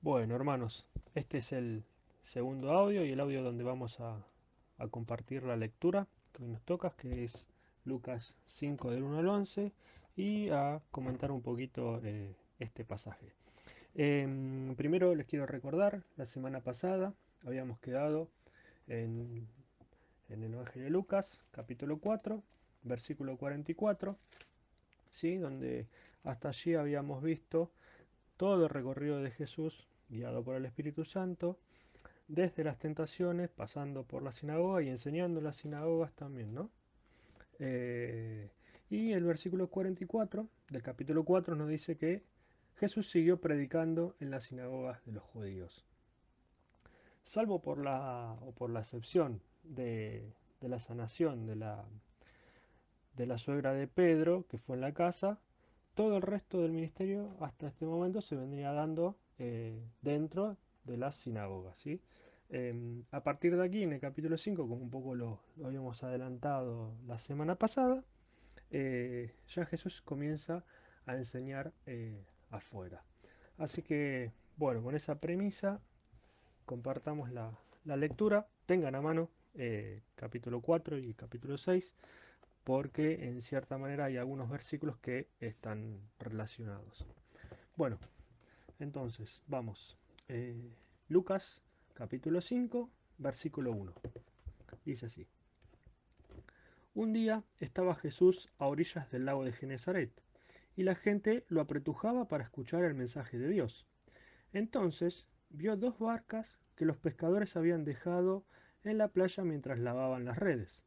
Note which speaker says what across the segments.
Speaker 1: Bueno, hermanos, este es el segundo audio y el audio donde vamos a compartir la lectura que hoy nos toca, que es Lucas 5 del 1 al 11, y a comentar un poquito este pasaje. Primero les quiero recordar, la semana pasada habíamos quedado en, en el Evangelio de Lucas, capítulo 4, versículo 44, ¿sí? Donde hasta allí habíamos visto todo el recorrido de Jesús guiado por el Espíritu Santo, desde las tentaciones, pasando por la sinagoga y enseñando en las sinagogas también, ¿no? Eh, y el versículo 44 del capítulo 4 nos dice que Jesús siguió predicando en las sinagogas de los judíos. Salvo por la excepción de la sanación de la suegra de Pedro, que fue en la casa, todo el resto del ministerio hasta este momento se vendría dando dentro de las sinagogas, ¿sí? A partir de aquí, en el capítulo 5, como un poco lo habíamos adelantado la semana pasada, ya Jesús comienza a enseñar afuera. Así que, bueno, con esa premisa, compartamos la lectura. Tengan a mano capítulo 4 y capítulo 6 porque en cierta manera hay algunos versículos que están relacionados. Bueno, entonces vamos. Lucas capítulo 5, versículo 1. Dice así. Un día estaba Jesús a orillas del lago de Genezaret, y la gente lo apretujaba para escuchar el mensaje de Dios. Entonces vio dos barcas que los pescadores habían dejado en la playa mientras lavaban las redes.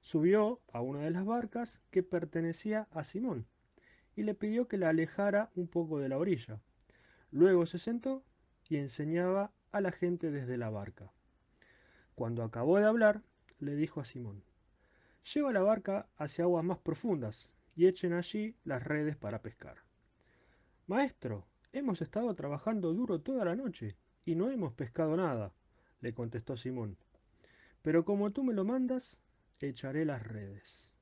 Speaker 1: Subió a una de las barcas que pertenecía a Simón y le pidió que la alejara un poco de la orilla. Luego se sentó y enseñaba a la gente desde la barca. Cuando acabó de hablar, le dijo a Simón, lleva la barca hacia aguas más profundas y echen allí las redes para pescar. Maestro, hemos estado trabajando duro toda la noche y no hemos pescado nada, le contestó Simón. Pero como tú me lo mandas, echaré las redes.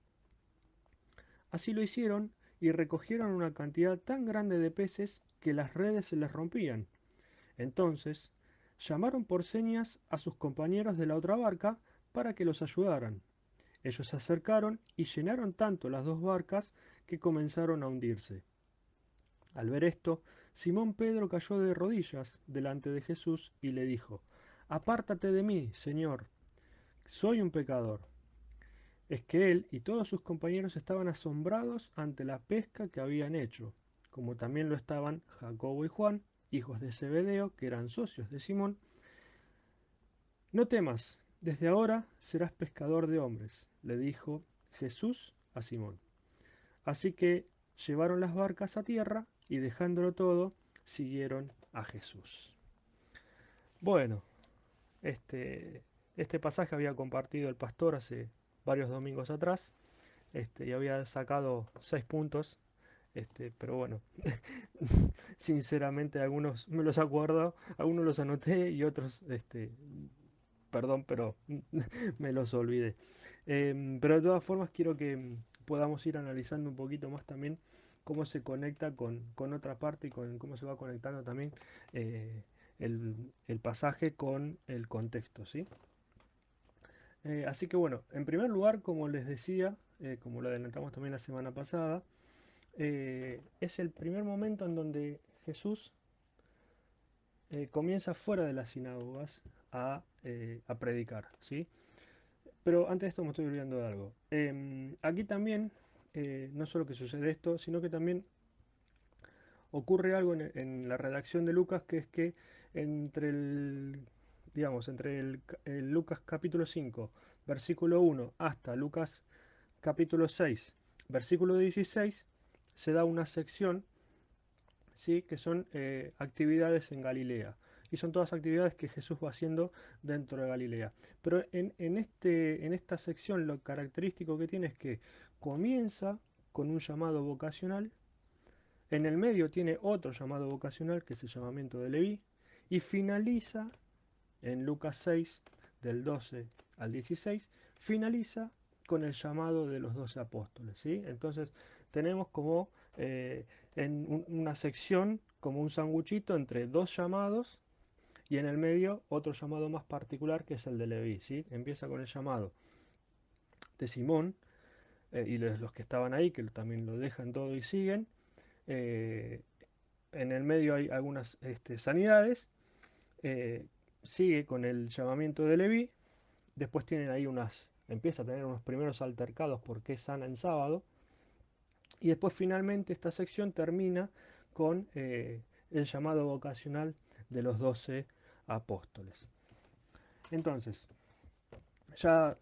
Speaker 1: Así lo hicieron y recogieron una cantidad tan grande de peces que las redes se les rompían. Entonces llamaron por señas a sus compañeros de la otra barca para que los ayudaran. Ellos se acercaron y llenaron tanto las dos barcas que comenzaron a hundirse. Al ver esto, Simón Pedro cayó de rodillas delante de Jesús y le dijo, Apártate de mí, Señor, soy un pecador. Es que él y todos sus compañeros estaban asombrados ante la pesca que habían hecho, como también lo estaban Jacobo y Juan, hijos de Zebedeo, que eran socios de Simón. No temas, desde ahora serás pescador de hombres, le dijo Jesús a Simón. Así que llevaron las barcas a tierra y dejándolo todo, siguieron a Jesús. Bueno, este, este pasaje había compartido el pastor hace varios domingos atrás, y había sacado 6 puntos, pero bueno, sinceramente algunos me los acuerdo, algunos los anoté y otros, perdón, pero me los olvidé. Pero de todas formas quiero que podamos ir analizando un poquito más también cómo se conecta con otra parte y con cómo se va conectando también eh, el pasaje con el contexto, ¿sí? Así que bueno, en primer lugar, como les decía, como lo adelantamos también la semana pasada, es el primer momento en donde Jesús comienza fuera de las sinagogas a predicar, ¿sí? Pero antes de esto me estoy olvidando de algo. Aquí también, no solo que sucede esto, sino que también ocurre algo en la redacción de Lucas, que es que entre el Lucas capítulo 5, versículo 1, hasta Lucas capítulo 6, versículo 16, se da una sección, ¿sí? Que son actividades en Galilea. Y son todas actividades que Jesús va haciendo dentro de Galilea. Pero en esta sección lo característico que tiene es que comienza con un llamado vocacional, en el medio tiene otro llamado vocacional que es el llamamiento de Leví, y finaliza en Lucas 6, del 12 al 16, finaliza con el llamado de los 12 apóstoles, ¿sí? Entonces tenemos como una sección como un sanguchito entre dos llamados y en el medio otro llamado más particular que es el de Leví, ¿sí? Empieza con el llamado de Simón y los que estaban ahí, que también lo dejan todo y siguen. Eh, en el medio hay algunas sanidades. eh, Sigue con el llamamiento de Leví. Después tienen ahí empieza a tener unos primeros altercados porque sana en sábado. Y después finalmente esta sección termina con el llamado vocacional de los 12 apóstoles. Entonces, ya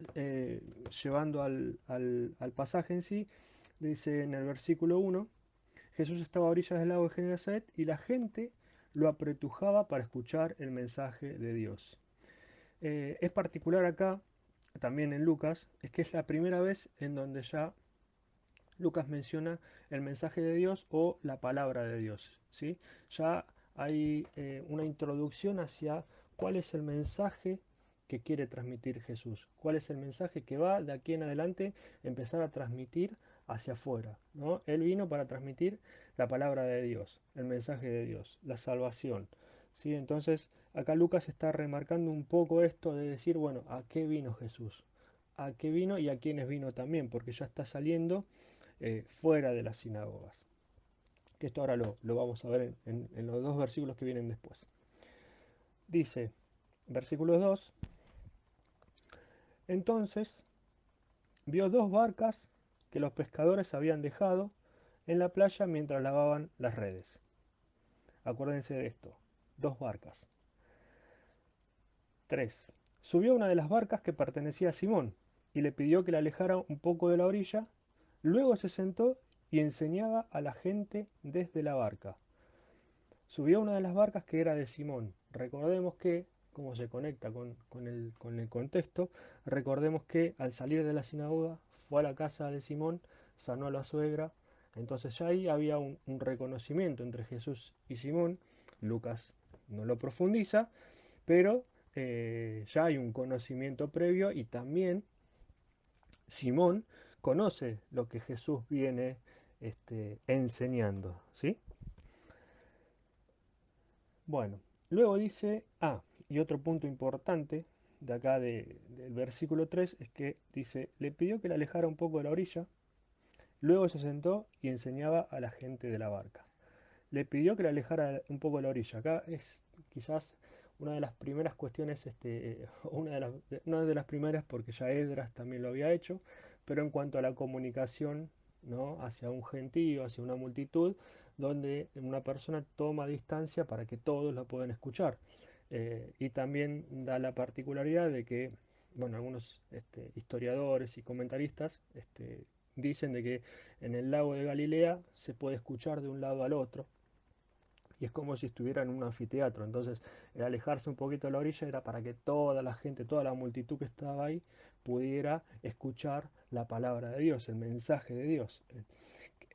Speaker 1: llevando al pasaje en sí, dice en el versículo 1, Jesús estaba a orillas del lago de Genesaret y la gente lo apretujaba para escuchar el mensaje de Dios. Es particular acá, también en Lucas, es que es la primera vez en donde ya Lucas menciona el mensaje de Dios o la palabra de Dios, ¿sí? Ya hay una introducción hacia cuál es el mensaje que quiere transmitir Jesús, cuál es el mensaje que va de aquí en adelante empezar a transmitir hacia afuera, ¿no? Él vino para transmitir la palabra de Dios, el mensaje de Dios, la salvación, ¿sí? Entonces acá Lucas está remarcando un poco esto de decir, bueno, ¿a qué vino Jesús? ¿A qué vino y a quiénes vino también? Porque ya está saliendo fuera de las sinagogas. Que esto ahora lo vamos a ver en los dos versículos que vienen después. Dice, versículo 2, entonces vio dos barcas que los pescadores habían dejado en la playa mientras lavaban las redes. Acuérdense de esto, dos barcas. 3. Subió una de las barcas que pertenecía a Simón y le pidió que la alejara un poco de la orilla. Luego se sentó y enseñaba a la gente desde la barca. Subió a una de las barcas que era de Simón. Recordemos que, como se conecta con el contexto, recordemos que al salir de la sinagoga fue a la casa de Simón, sanó a la suegra. Entonces ya ahí había un reconocimiento entre Jesús y Simón. Lucas no lo profundiza, pero ya hay un conocimiento previo y también Simón conoce lo que Jesús viene enseñando, ¿sí? Bueno, luego dice, y otro punto importante de acá del versículo 3 es que dice, le pidió que la alejara un poco de la orilla, luego se sentó y enseñaba a la gente de la barca. Le pidió que la alejara un poco de la orilla. Acá es quizás una de las primeras cuestiones, una de las primeras porque ya Esdras también lo había hecho, pero en cuanto a la comunicación, ¿no? Hacia un gentío, hacia una multitud, donde una persona toma distancia para que todos la puedan escuchar. Y también da la particularidad de que, bueno, algunos historiadores y comentaristas dicen de que en el lago de Galilea se puede escuchar de un lado al otro, y es como si estuviera en un anfiteatro. Entonces, el alejarse un poquito de la orilla era para que toda la gente, toda la multitud que estaba ahí, pudiera escuchar la palabra de Dios, el mensaje de Dios,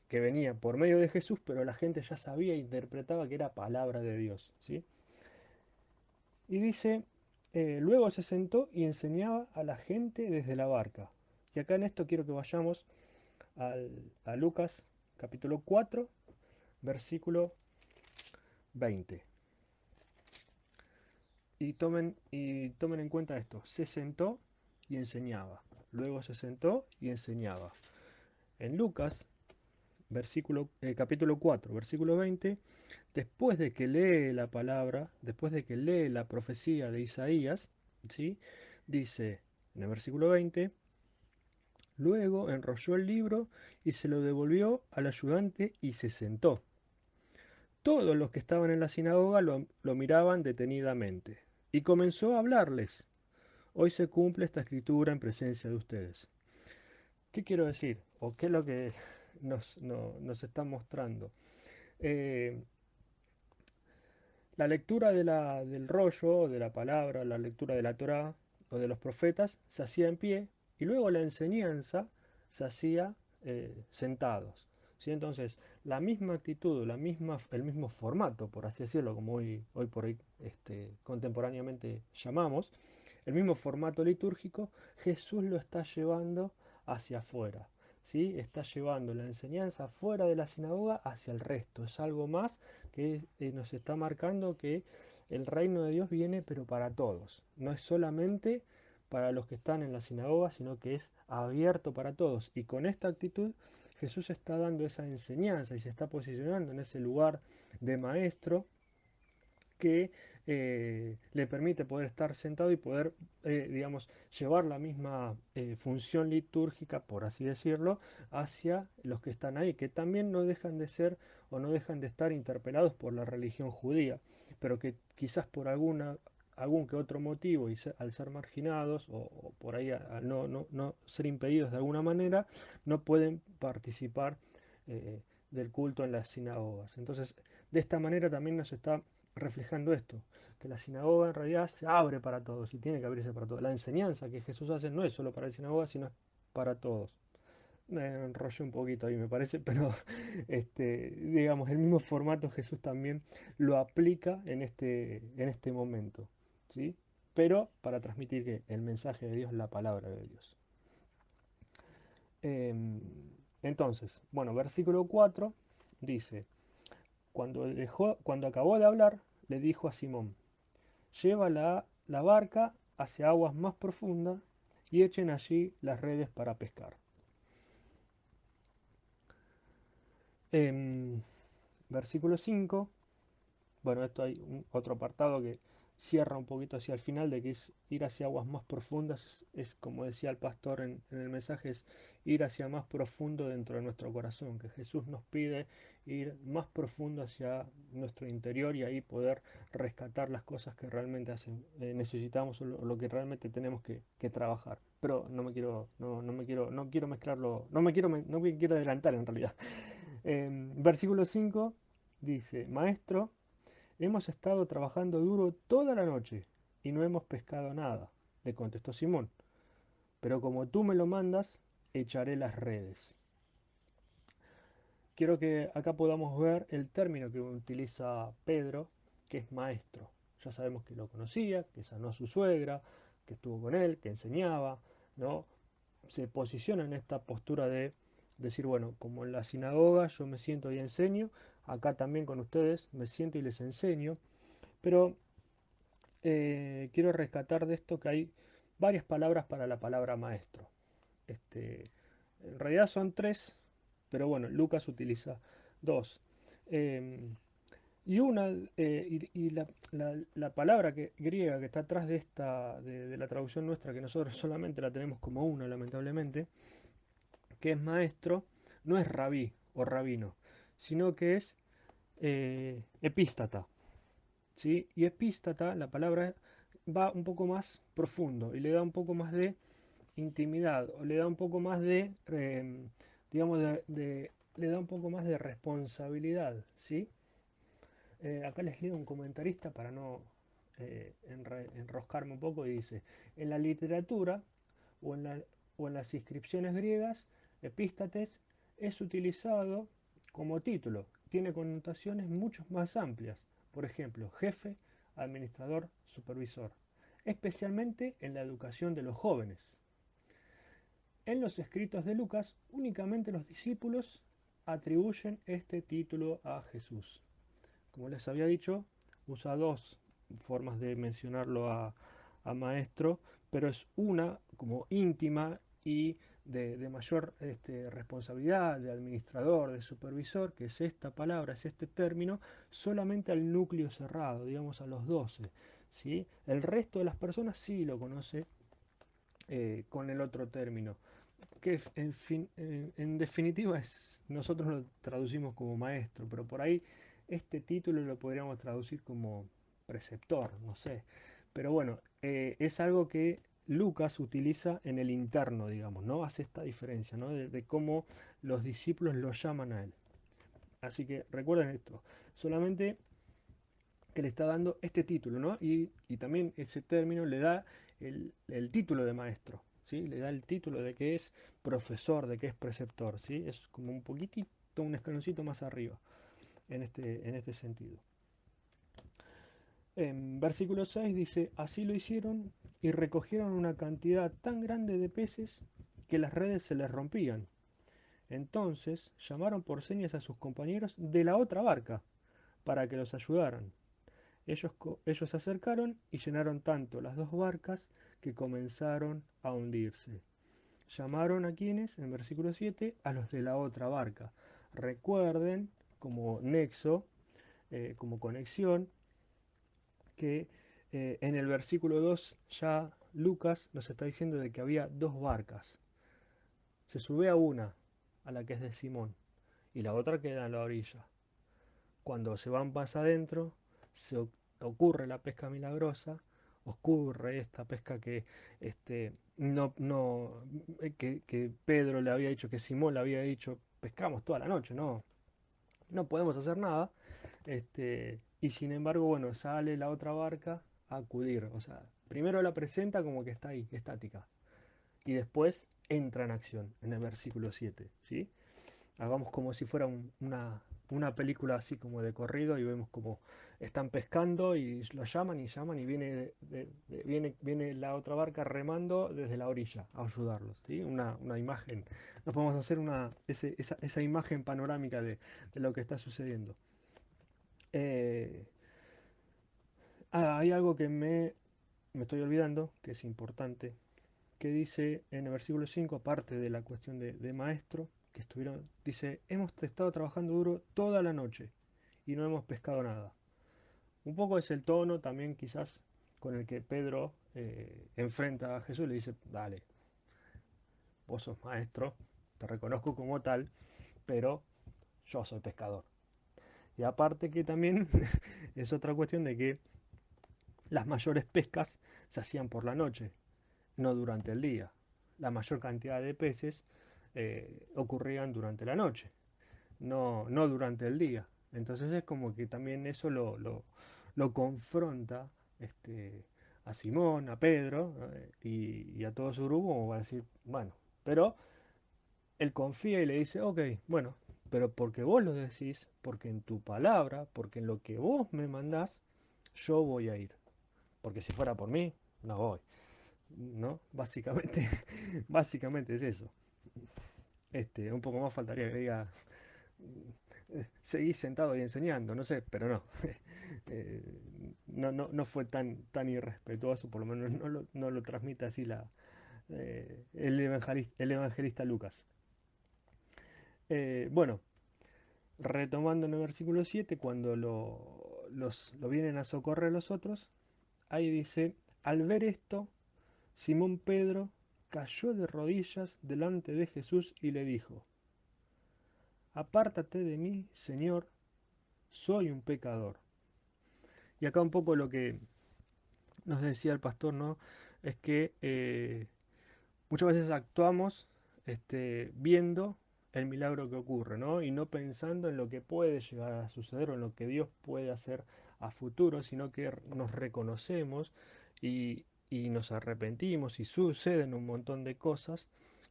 Speaker 1: que venía por medio de Jesús, pero la gente ya sabía e interpretaba que era palabra de Dios, ¿sí? Y dice, luego se sentó y enseñaba a la gente desde la barca. Y acá en esto quiero que vayamos a Lucas capítulo 4, versículo 20. Y tomen en cuenta esto, se sentó y enseñaba, luego se sentó y enseñaba. En Lucas, capítulo 4, versículo 20, después de que lee la palabra, después de que lee la profecía de Isaías, ¿sí? Dice en el versículo 20, luego enrolló el libro y se lo devolvió al ayudante y se sentó. Todos los que estaban en la sinagoga lo miraban detenidamente y comenzó a hablarles. Hoy se cumple esta escritura en presencia de ustedes. ¿Qué quiero decir? ¿O qué es lo que nos está mostrando? Eh, la lectura del rollo, de la palabra, la lectura de la Torá o de los profetas se hacía en pie y luego la enseñanza se hacía sentados, ¿sí? Entonces, la misma actitud, el mismo formato, por así decirlo, como hoy por hoy contemporáneamente llamamos, el mismo formato litúrgico, Jesús lo está llevando hacia afuera, ¿sí? Está llevando la enseñanza fuera de la sinagoga hacia el resto. Es algo más que nos está marcando que el reino de Dios viene pero para todos. No es solamente para los que están en la sinagoga, sino que es abierto para todos. Y con esta actitud Jesús está dando esa enseñanza y se está posicionando en ese lugar de maestro que le permite poder estar sentado y poder, digamos, llevar la misma función litúrgica, por así decirlo, hacia los que están ahí, que también no dejan de ser o no dejan de estar interpelados por la religión judía, pero que quizás por algún que otro motivo y al ser marginados o por ahí al no ser impedidos de alguna manera, no pueden participar del culto en las sinagogas. Entonces, de esta manera también nos está reflejando esto, que la sinagoga en realidad se abre para todos y tiene que abrirse para todos. La enseñanza que Jesús hace no es solo para la sinagoga, sino para todos. Me enrollé un poquito ahí, me parece, pero digamos, el mismo formato Jesús también lo aplica en este momento, ¿sí? Pero para transmitir que el mensaje de Dios, la palabra de Dios. Em, entonces, bueno, versículo 4 dice, cuando acabó de hablar, le dijo a Simón, lleva la barca hacia aguas más profundas y echen allí las redes para pescar. En versículo 5, bueno, esto hay otro apartado que cierra un poquito hacia el final, de que es ir hacia aguas más profundas, es como decía el pastor en el mensaje, es ir hacia más profundo dentro de nuestro corazón, que Jesús nos pide ir más profundo hacia nuestro interior y ahí poder rescatar las cosas que realmente necesitamos o lo que realmente tenemos que trabajar. Pero no quiero mezclarlo, no me quiero adelantar en realidad. Versículo 5 dice, Maestro, hemos estado trabajando duro toda la noche y no hemos pescado nada, le contestó Simón. Pero como tú me lo mandas, echaré las redes. Quiero que acá podamos ver el término que utiliza Pedro, que es maestro. Ya sabemos que lo conocía, que sanó a su suegra, que estuvo con él, que enseñaba, ¿no? Se posiciona en esta postura de decir, bueno, como en la sinagoga yo me siento y enseño, acá también con ustedes me siento y les enseño, pero quiero rescatar de esto que hay varias palabras para la palabra maestro. En realidad son tres, pero bueno, Lucas utiliza dos. Eh, y una, y la palabra griega que está atrás de de la traducción nuestra, que nosotros solamente la tenemos como una, lamentablemente, que es maestro, no es rabí o rabino, sino que es epístata. ¿Sí? Y epístata, la palabra va un poco más profundo y le da un poco más de intimidad o le da un poco más de, digamos, le da un poco más de responsabilidad, ¿sí? Acá les leo un comentarista para no enroscarme un poco y dice, en la literatura o o en las inscripciones griegas, epístates es utilizado como título, tiene connotaciones mucho más amplias, por ejemplo, jefe, administrador, supervisor, especialmente en la educación de los jóvenes. En los escritos de Lucas, únicamente los discípulos atribuyen este título a Jesús. Como les había dicho, usa dos formas de mencionarlo a maestro, pero es una como íntima y de mayor responsabilidad, de administrador, de supervisor, que es esta palabra, es este término, solamente al núcleo cerrado, digamos a los 12. ¿Sí? El resto de las personas sí lo conoce con el otro término, que en definitiva nosotros lo traducimos como maestro, pero por ahí este título lo podríamos traducir como preceptor, no sé. Pero bueno, es algo que Lucas utiliza en el interno, digamos, ¿no? Hace esta diferencia, ¿no? De cómo los discípulos lo llaman a él. Así que recuerden esto, solamente que le está dando este título, ¿no? Y también ese término le da el título de maestro, ¿sí? Le da el título de que es profesor, de que es preceptor, ¿sí? Es como un poquitito, un escaloncito más arriba en este sentido. En versículo 6 dice, así lo hicieron y recogieron una cantidad tan grande de peces que las redes se les rompían. Entonces llamaron por señas a sus compañeros de la otra barca para que los ayudaran. Ellos se acercaron y llenaron tanto las dos barcas que comenzaron a hundirse. Llamaron a quienes, en versículo 7, a los de la otra barca. Recuerden, como nexo, como conexión, que en el versículo 2 ya Lucas nos está diciendo de que había dos barcas. Se sube a una, a la que es de Simón, y la otra queda en la orilla. Cuando se van más adentro, ocurre la pesca milagrosa, ocurre esta pesca que, que Pedro le había dicho, que Simón le había dicho, pescamos toda la noche, no podemos hacer nada. Y sin embargo, bueno, sale la otra barca a acudir. O sea, primero la presenta como que está ahí, estática, y después entra en acción en el versículo 7, ¿sí? Hagamos como si fuera una película así como de corrido y vemos como están pescando y lo llaman y viene la otra barca remando desde la orilla a ayudarlos, ¿sí? Una imagen, nos podemos hacer esa imagen panorámica de lo que está sucediendo. Eh, Hay algo que me estoy olvidando, que es importante, que dice en el versículo 5, aparte de la cuestión de maestro, que estuvieron, dice, hemos estado trabajando duro toda la noche y no hemos pescado nada. Un poco es el tono también quizás con el que Pedro enfrenta a Jesús y le dice, dale, vos sos maestro, te reconozco como tal, pero yo soy pescador. Y aparte que también es otra cuestión de que las mayores pescas se hacían por la noche, no durante el día. La mayor cantidad de peces ocurrían durante la noche, no durante el día. Entonces es como que también eso lo confronta a Simón, a Pedro y a todo su grupo, como va a decir, bueno, pero él confía y le dice, ok, bueno, pero porque vos lo decís, porque en tu palabra, porque en lo que vos me mandás, yo voy a ir. Porque si fuera por mí, no voy. ¿No? Básicamente, básicamente es eso. Un poco más faltaría que diga, seguí sentado y enseñando, no sé, pero no. Eh, no fue tan irrespetuoso, por lo menos no lo transmite así el evangelista Lucas. Bueno, retomando en el versículo 7, cuando lo vienen a socorrer los otros, ahí dice, al ver esto, Simón Pedro cayó de rodillas delante de Jesús y le dijo, apártate de mí, Señor, soy un pecador. Y acá un poco lo que nos decía el pastor, ¿no? Es que muchas veces actuamos viendo el milagro que ocurre, ¿no? Y no pensando en lo que puede llegar a suceder o en lo que Dios puede hacer a futuro, sino que nos reconocemos y nos arrepentimos y suceden un montón de cosas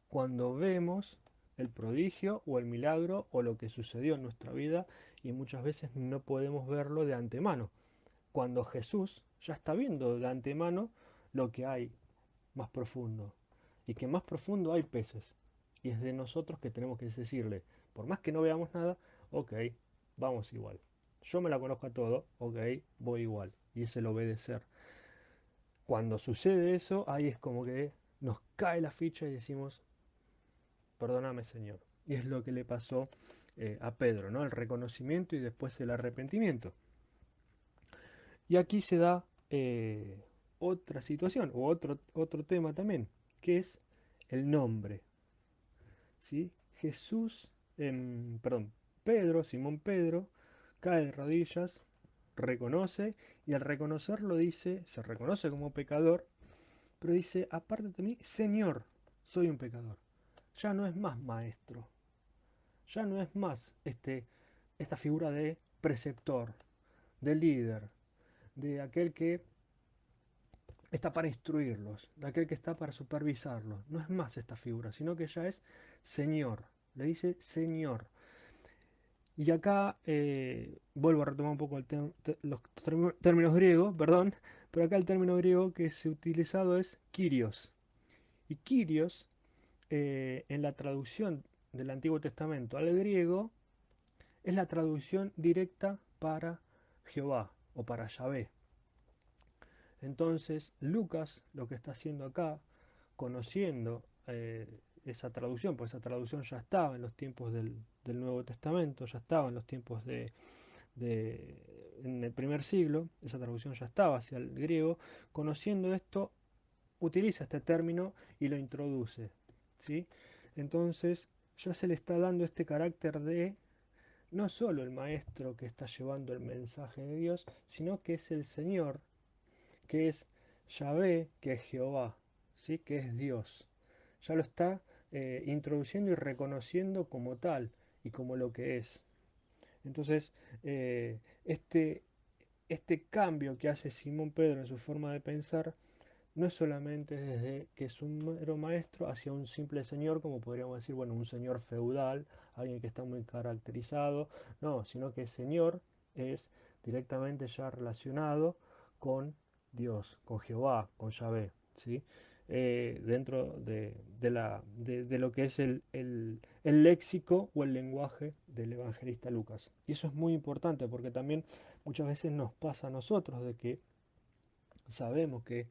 Speaker 1: cuando vemos el prodigio o el milagro o lo que sucedió en nuestra vida y muchas veces no podemos verlo de antemano, cuando Jesús ya está viendo de antemano lo que hay más profundo y que más profundo hay peces y es de nosotros que tenemos que decirle, por más que no veamos nada, ok, vamos igual, yo me la conozco a todo, ok, voy igual, y es el obedecer. Cuando sucede eso, ahí es como que nos cae la ficha y decimos, perdóname Señor. Y es lo que le pasó a Pedro, ¿no? El reconocimiento y después el arrepentimiento. Y aquí se da otra situación o otro tema también, que es el nombre. ¿Sí? Jesús, perdón, Pedro, Simón Pedro, cae de rodillas, reconoce y al reconocerlo dice, se reconoce como pecador, pero dice, aparte de mí, Señor, soy un pecador. Ya no es más maestro, ya no es más esta figura de preceptor, de líder, de aquel que está para instruirlos, de aquel que está para supervisarlos. No es más esta figura, sino que ya es Señor. Le dice Señor. Y acá vuelvo a retomar un poco los términos griegos, perdón, pero acá el término griego que se ha utilizado es Kyrios. Y Kyrios, en la traducción del Antiguo Testamento al griego es la traducción directa para Jehová o para Yahvé. Entonces, Lucas lo que está haciendo acá, conociendo esa traducción, pues esa traducción ya estaba en los tiempos del Nuevo Testamento, ya estaba en los tiempos en el primer siglo, esa traducción ya estaba hacia el griego, conociendo esto, utiliza este término y lo introduce, ¿sí? Entonces, ya se le está dando este carácter de no solo el maestro que está llevando el mensaje de Dios, sino que es el Señor, que es Yahvé, que es Jehová, ¿sí? Que es Dios. Ya lo está introduciendo y reconociendo como tal y como lo que es. Entonces, eh, este, este cambio que hace Simón Pedro en su forma de pensar no es solamente desde que es un mero maestro hacia un simple señor, como podríamos decir, bueno, un señor feudal, alguien que está muy caracterizado, no, sino que señor es directamente ya relacionado con Dios, con Jehová, con Yahvé, ¿sí? Dentro de lo que es el léxico o el lenguaje del evangelista Lucas. Y eso es muy importante porque también muchas veces nos pasa a nosotros de que sabemos que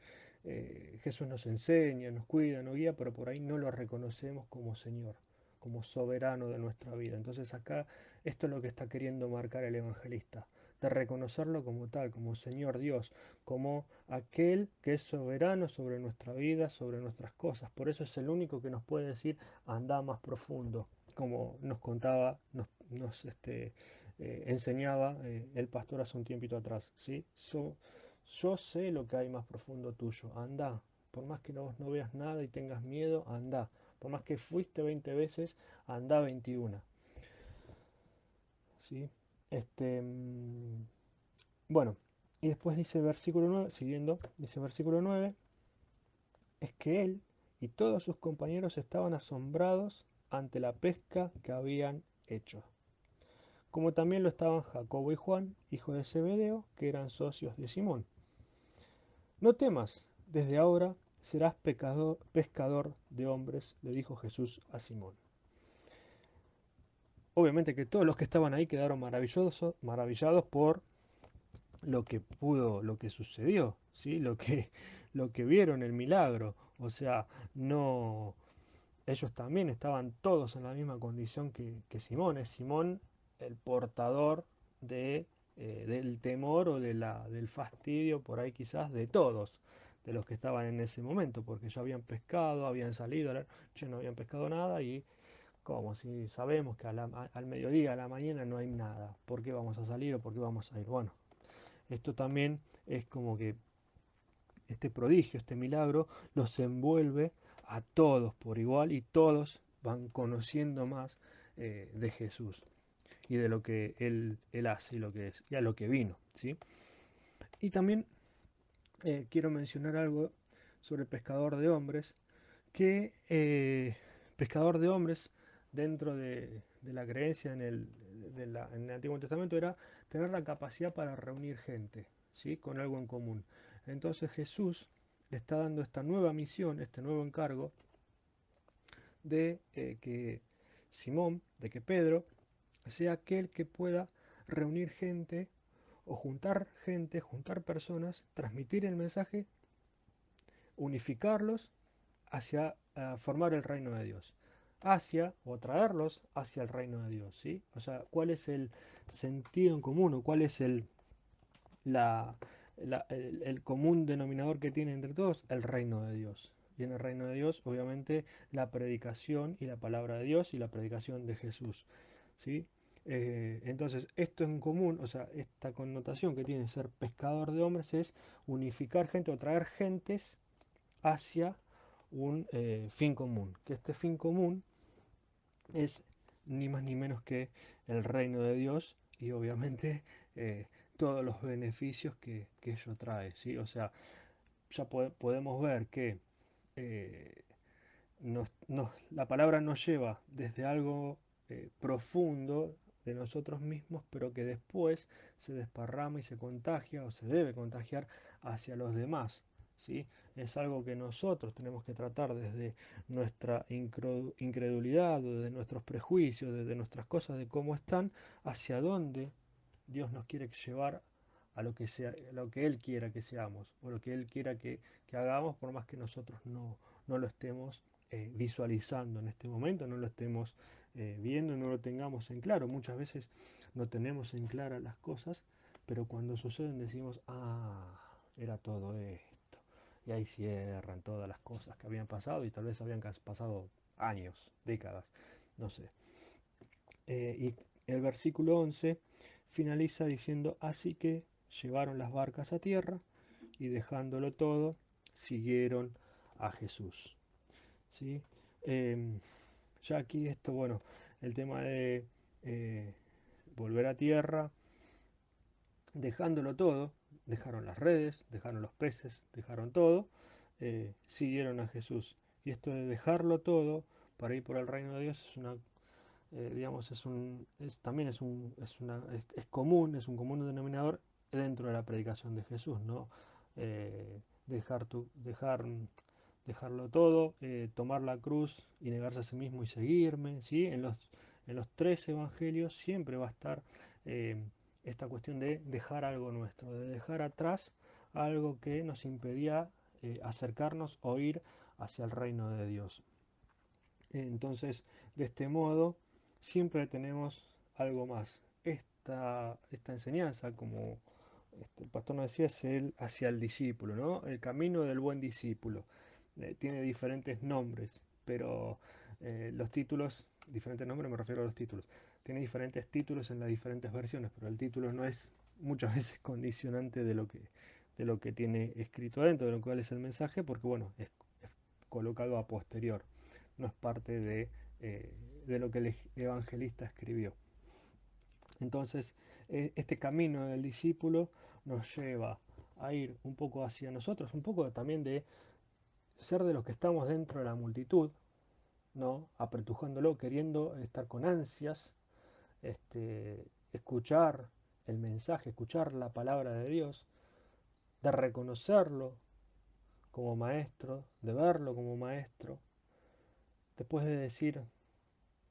Speaker 1: Jesús nos enseña, nos cuida, nos guía, pero por ahí no lo reconocemos como Señor, como soberano de nuestra vida. Entonces acá esto es lo que está queriendo marcar el evangelista, de reconocerlo como tal, como Señor Dios, como aquel que es soberano sobre nuestra vida, sobre nuestras cosas. Por eso es el único que nos puede decir, anda más profundo, como nos contaba, enseñaba el pastor hace un tiempito atrás, ¿sí? Yo sé lo que hay más profundo tuyo, anda. Por más que no veas nada y tengas miedo, anda. Por más que fuiste 20 veces, anda 21. ¿Sí? Este, mm, bueno, y después dice versículo 9, siguiendo, dice versículo 9, es que él y todos sus compañeros estaban asombrados ante la pesca que habían hecho. Como también lo estaban Jacobo y Juan, hijos de Zebedeo, que eran socios de Simón. No temas, desde ahora serás pescador de hombres, le dijo Jesús a Simón. Obviamente que todos los que estaban ahí quedaron maravillados por lo que sucedió, ¿sí? Lo que vieron, el milagro. O sea, no, ellos también estaban todos en la misma condición que Simón. Es Simón el portador del temor o del fastidio, por ahí quizás, de todos, de los que estaban en ese momento, porque ya habían pescado, habían salido, no habían pescado nada y como si sabemos que al mediodía, a la mañana no hay nada, ¿por qué vamos a salir o por qué vamos a ir? Bueno, esto también es como que este prodigio, este milagro, los envuelve a todos por igual y todos van conociendo más de Jesús y de lo que él hace y lo que es y a lo que vino, ¿sí? Y también quiero mencionar algo sobre el pescador de hombres, que pescador de hombres dentro de la creencia en el Antiguo Testamento era tener la capacidad para reunir gente, ¿sí? Con algo en común. Entonces Jesús le está dando esta nueva misión, este nuevo encargo de que Simón, de que Pedro sea aquel que pueda reunir gente o juntar gente, juntar personas, transmitir el mensaje, unificarlos hacia formar el reino de Dios, hacia o traerlos hacia el reino de Dios, ¿sí? O sea, ¿cuál es el sentido en común o cuál es la, el común denominador que tiene entre todos? El reino de Dios. Y en el reino de Dios, obviamente, la predicación y la palabra de Dios y la predicación de Jesús, ¿sí? Entonces, esto en común, o sea, esta connotación que tiene ser pescador de hombres es unificar gente o traer gentes hacia un fin común, que este fin común es ni más ni menos que el reino de Dios y obviamente todos los beneficios que ello trae, ¿sí? O sea, ya podemos ver que eh, la palabra nos lleva desde algo profundo de nosotros mismos, pero que después se desparrama y se contagia o se debe contagiar hacia los demás, ¿sí? Es algo que nosotros tenemos que tratar desde nuestra incredulidad, desde nuestros prejuicios, desde nuestras cosas de cómo están, hacia dónde Dios nos quiere llevar a lo que sea, a lo que Él quiera que seamos, o lo que Él quiera que hagamos, por más que nosotros no lo estemos visualizando en este momento, no lo estemos viendo, no lo tengamos en claro. Muchas veces no tenemos en claro las cosas, pero cuando suceden decimos, ah, era todo esto. Y ahí cierran todas las cosas que habían pasado y tal vez habían pasado años, décadas, no sé. Y el versículo 11 finaliza diciendo, así que llevaron las barcas a tierra y dejándolo todo, siguieron a Jesús. ¿Sí? Ya aquí esto, bueno, el tema de eh, volver a tierra, dejándolo todo, dejaron las redes, dejaron los peces, dejaron todo, siguieron a Jesús. Y esto de dejarlo todo para ir por el reino de Dios es una, digamos, también es un común denominador dentro de la predicación de Jesús, ¿no? Dejarlo todo, tomar la cruz y negarse a sí mismo y seguirme, ¿sí? En los tres evangelios siempre va a estar eh, esta cuestión de dejar algo nuestro, de dejar atrás algo que nos impedía acercarnos o ir hacia el reino de Dios. Entonces, de este modo, siempre tenemos algo más. Esta enseñanza, como el pastor nos decía, es hacia el discípulo, ¿no? El camino del buen discípulo. Tiene diferentes nombres, pero los títulos, diferentes nombres me refiero a los títulos. Tiene diferentes títulos en las diferentes versiones, pero el título no es muchas veces condicionante de lo que tiene escrito adentro, de lo cual es el mensaje, porque bueno, es colocado a posterior, no es parte de lo que el evangelista escribió. Entonces, este camino del discípulo nos lleva a ir un poco hacia nosotros, un poco también de ser de los que estamos dentro de la multitud, ¿no? Apretujándolo, queriendo estar con ansias, escuchar el mensaje, escuchar la palabra de Dios, de reconocerlo como maestro, de verlo como maestro, después de decir,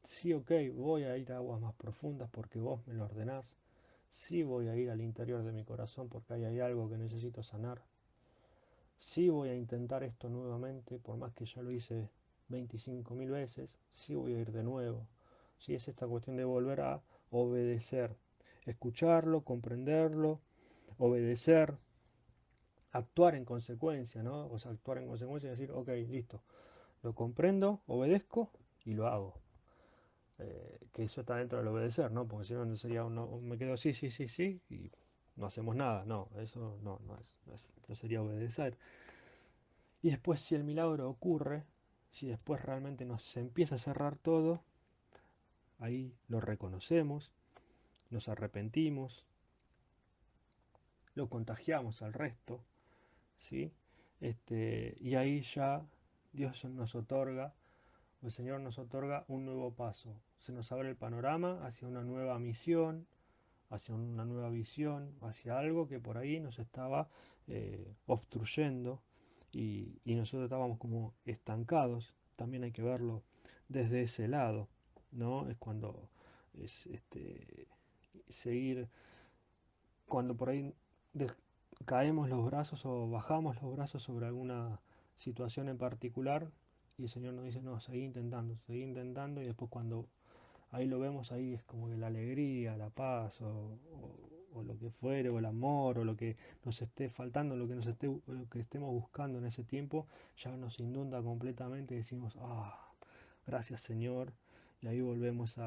Speaker 1: sí, ok, voy a ir a aguas más profundas porque vos me lo ordenás, sí voy a ir al interior de mi corazón porque ahí hay algo que necesito sanar, sí voy a intentar esto nuevamente, por más que ya lo hice 25.000 veces, sí voy a ir de nuevo. Sí, es esta cuestión de volver a obedecer, escucharlo, comprenderlo, obedecer, actuar en consecuencia, ¿no? O sea, actuar en consecuencia y decir, ok, listo, lo comprendo, obedezco y lo hago. Que eso está dentro del obedecer, ¿no? Porque si no, no sería me quedo sí, sí, sí, sí y no hacemos nada. No, eso no sería obedecer. Y después si el milagro ocurre, si después realmente nos empieza a cerrar todo, ahí lo reconocemos, nos arrepentimos, lo contagiamos al resto, ¿sí? Y ahí ya Dios nos otorga, el Señor nos otorga un nuevo paso. Se nos abre el panorama hacia una nueva misión, hacia una nueva visión, hacia algo que por ahí nos estaba obstruyendo y nosotros estábamos como estancados. También hay que verlo desde ese lado, ¿no? Es cuando es seguir, cuando por ahí caemos los brazos o bajamos los brazos sobre alguna situación en particular y el Señor nos dice, no, seguí intentando y después cuando ahí lo vemos, ahí es como que la alegría, la paz o lo que fuere, o el amor, o lo que nos esté faltando, lo que estemos buscando en ese tiempo, ya nos inunda completamente y decimos, ah, gracias Señor, y ahí volvemos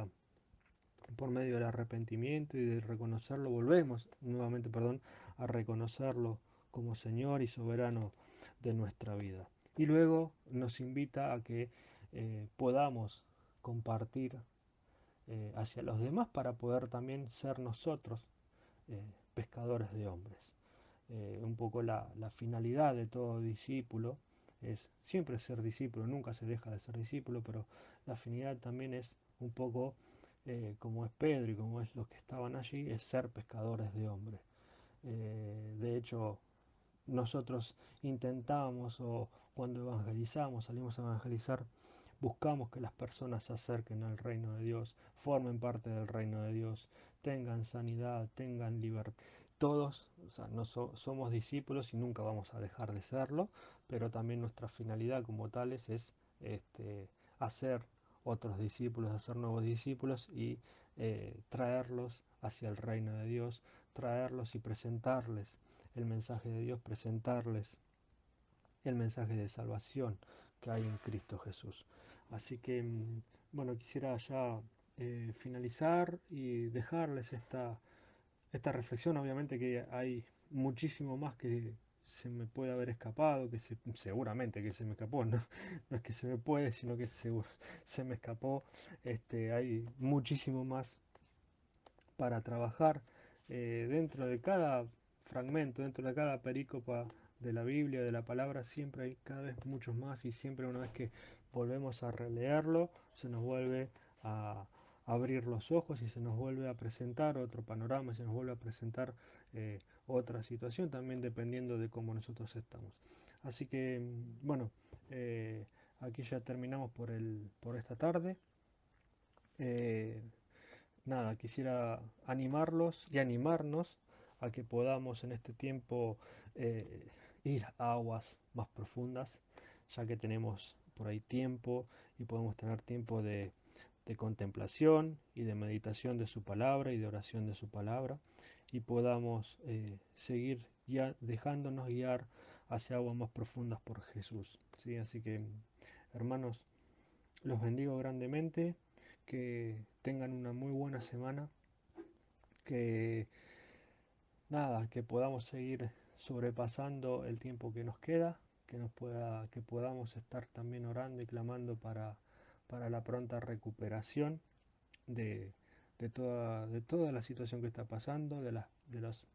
Speaker 1: por medio del arrepentimiento y de reconocerlo, volvemos nuevamente, perdón, a reconocerlo como Señor y soberano de nuestra vida. Y luego nos invita a que podamos compartir hacia los demás para poder también ser nosotros pescadores de hombres. Un poco la finalidad de todo discípulo es siempre ser discípulo, nunca se deja de ser discípulo, pero la finalidad también es un poco como es Pedro y como es los que estaban allí, es ser pescadores de hombres. De hecho, nosotros intentamos o cuando evangelizamos, salimos a evangelizar, buscamos que las personas se acerquen al reino de Dios, formen parte del reino de Dios, tengan sanidad, tengan libertad. Todos, o sea, no somos discípulos y nunca vamos a dejar de serlo, pero también nuestra finalidad como tales es hacer otros discípulos, hacer nuevos discípulos y traerlos hacia el reino de Dios, traerlos y presentarles el mensaje de Dios, presentarles el mensaje de salvación que hay en Cristo Jesús. Así que, bueno, quisiera ya finalizar y dejarles esta reflexión. Obviamente que hay muchísimo más que se me puede haber escapado, seguramente que se me escapó, ¿no? No es que se me puede, sino que seguro se me escapó. Hay muchísimo más para trabajar dentro de cada fragmento, dentro de cada perícopa de la Biblia, de la palabra, siempre hay cada vez muchos más y siempre una vez que volvemos a releerlo, se nos vuelve a abrir los ojos y se nos vuelve a presentar otro panorama, se nos vuelve a presentar otra situación, también dependiendo de cómo nosotros estamos. Así que, bueno, aquí ya terminamos por esta tarde. Eh, Nada, quisiera animarlos y animarnos a que podamos en este tiempo ir a aguas más profundas, ya que tenemos por ahí tiempo y podemos tener tiempo de contemplación y de meditación de su palabra y de oración de su palabra y podamos seguir ya dejándonos guiar hacia aguas más profundas por Jesús. ¿Sí? Así que, hermanos, los bendigo grandemente, que tengan una muy buena semana, que nada, que podamos seguir sobrepasando el tiempo que nos queda, que podamos estar también orando y clamando para la pronta recuperación de, de toda la situación que está pasando, de los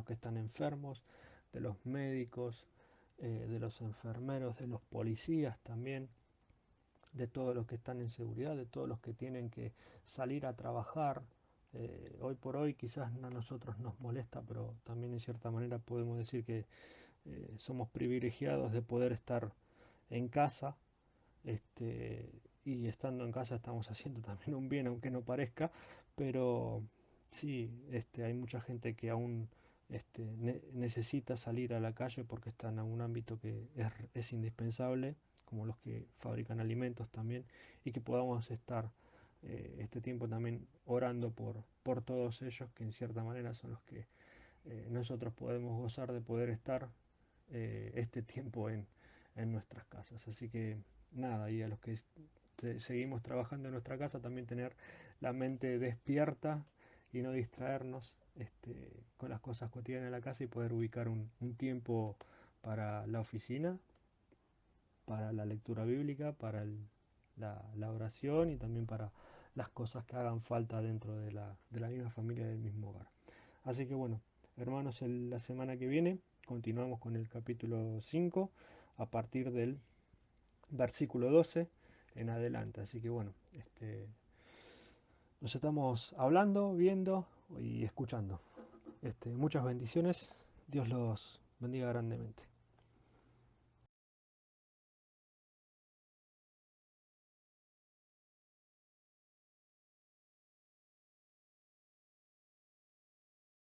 Speaker 1: que están enfermos, de los médicos, de los enfermeros, de los policías también, de todos los que están en seguridad, de todos los que tienen que salir a trabajar. Hoy por hoy quizás a nosotros nos molesta, pero también en cierta manera podemos decir que somos privilegiados de poder estar en casa, este, y estando en casa estamos haciendo también un bien, aunque no parezca, pero sí, hay mucha gente que aún necesita salir a la calle porque está en algún ámbito que es indispensable, como los que fabrican alimentos también, y que podamos estar este tiempo también orando por todos ellos, que en cierta manera son los que nosotros podemos gozar de poder estar este tiempo en nuestras casas. Así que nada, y a los que seguimos trabajando en nuestra casa, también tener la mente despierta y no distraernos con las cosas cotidianas de la casa y poder ubicar un tiempo para la oficina, para la lectura bíblica, para la oración y también para las cosas que hagan falta dentro de la misma familia, del mismo hogar. Así que bueno, hermanos, la semana que viene continuamos con el capítulo 5 a partir del versículo 12 en adelante. Así que bueno, nos estamos hablando, viendo y escuchando. Muchas bendiciones. Dios los bendiga grandemente.